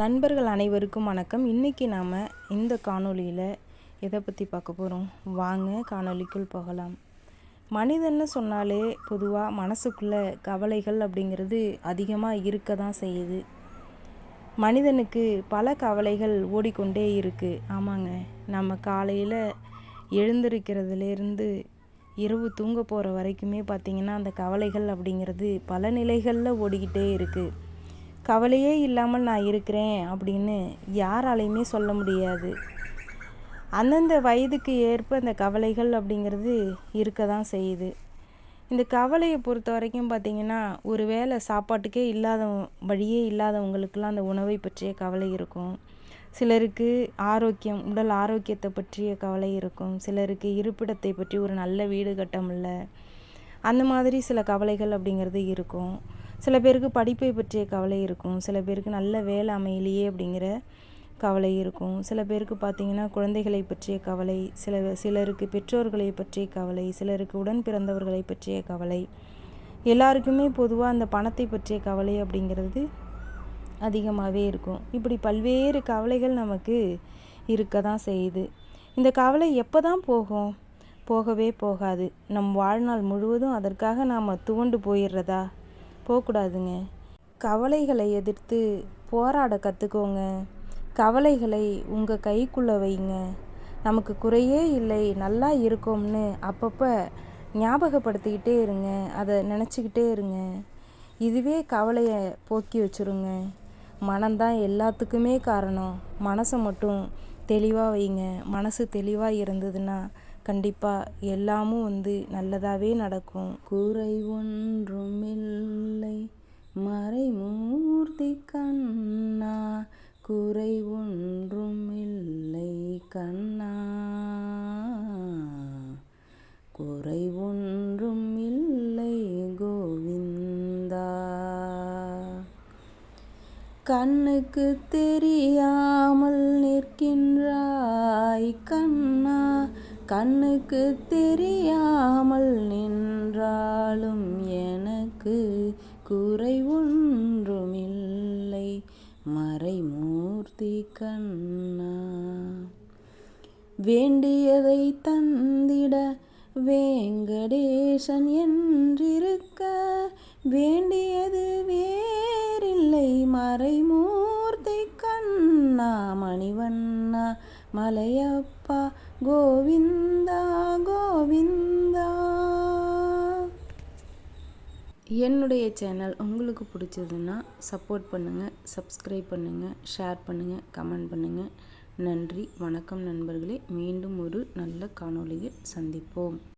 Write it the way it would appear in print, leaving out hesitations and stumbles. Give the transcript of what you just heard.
நண்பர்கள் அனைவருக்கும் வணக்கம். இன்றைக்கி நாம் இந்த காணொளியில் எதை பற்றி பார்க்க போகிறோம்? வாங்க காணொளிக்குள் போகலாம். மனிதன்னு சொன்னாலே பொதுவாக மனசுக்குள்ளே கவலைகள் அப்படிங்கிறது அதிகமாக இருக்க தான் செய்யுது. மனிதனுக்கு பல கவலைகள் ஓடிக்கொண்டே இருக்குது. ஆமாங்க, நம்ம காலையில் எழுந்திருக்கிறதுலேருந்து இரவு தூங்க போகிற வரைக்குமே பார்த்திங்கன்னா அந்த கவலைகள் அப்படிங்கிறது பல நிலைகளில் ஓடிக்கிட்டே இருக்குது. கவலையே இல்லாமல் நான் இருக்கிறேன் அப்படின்னு யாராலையுமே சொல்ல முடியாது. அந்தந்த வயதுக்கு ஏற்ப இந்த கவலைகள் அப்படிங்கிறது இருக்க தான் செய்யுது. இந்த கவலையை பொறுத்த வரைக்கும் பார்த்திங்கன்னா, ஒரு வேளை சாப்பாட்டுக்கே வழியே இல்லாதவங்களுக்கெல்லாம் அந்த உணவை பற்றிய கவலை இருக்கும். சிலருக்கு உடல் ஆரோக்கியத்தை பற்றிய கவலை இருக்கும். சிலருக்கு இருப்பிடத்தை பற்றி ஒரு நல்ல வீடு கட்ட முடியல, அந்த மாதிரி சில கவலைகள் அப்படிங்கிறது இருக்கும். சில பேருக்கு படிப்பை பற்றிய கவலை இருக்கும். சில பேருக்கு நல்ல வேலை அமையலையே அப்படிங்கிற கவலை இருக்கும். சில பேருக்கு பார்த்திங்கன்னா குழந்தைகளை பற்றிய கவலை, சிலருக்கு பெற்றோர்களை பற்றிய கவலை, சிலருக்கு உடன் பிறந்தவர்களை பற்றிய கவலை. எல்லாருக்குமே பொதுவாக அந்த பணத்தை பற்றிய கவலை அப்படிங்கிறது அதிகமாகவே இருக்கும். இப்படி பல்வேறு கவலைகள் நமக்கு இருக்க தான் செய்யுது. இந்த கவலை எப்போ தான் போகும்? போகவே போகாது. நம் வாழ்நாள் முழுவதும் அதற்காக நாம் துவண்டு போயிடுறதா? போகக்கூடாதுங்க. கவலைகளை எதிர்த்து போராட கற்றுக்கோங்க. கவலைகளை உங்கள் கைக்குள்ளே வைங்க. நமக்கு குறையே இல்லை, நல்லா இருக்கோம்னு அப்பப்போ ஞாபகப்படுத்திக்கிட்டே இருங்க. அதை நினச்சிக்கிட்டே இருங்க. இதுவே கவலையை போக்கி வச்சுருங்க. மனம்தான் எல்லாத்துக்குமே காரணம். மனசை மட்டும் தெளிவாக வைங்க. மனசு தெளிவாக இருந்ததுன்னா கண்டிப்பாக எல்லாமும் நல்லதாகவே நடக்கும். குறை ஒன்றுமில்லை மறைமூர்த்தி கண்ணா, குறை ஒன்றுமில்லை கண்ணா, குறை ஒன்றும் இல்லை கோவிந்தா. கண்ணுக்கு தெரியாமல் நிற்கின்றாய் கண்ணா, கண்ணுக்கு தெரியாமல் நின்றாலும் எனக்கு குறை ஒன்றுமில்லை மறைமூர்த்தி கண்ணா. வேண்டியதை தந்திட வேங்கடேசன் என்றிருக்க, வேண்டியது வேறில்லை மறைமூர்த்தி கண்ணா, மணிவண்ணா மலையப்பா கோவிந்தா கோவிந்தா. என்னுடைய சேனல் உங்களுக்கு பிடிச்சதுன்னா சப்போர்ட் பண்ணுங்கள், சப்ஸ்கிரைப் பண்ணுங்கள், ஷேர் பண்ணுங்கள், கமெண்ட் பண்ணுங்கள். நன்றி, வணக்கம் நண்பர்களே. மீண்டும் ஒரு நல்ல காணொளியில் சந்திப்போம்.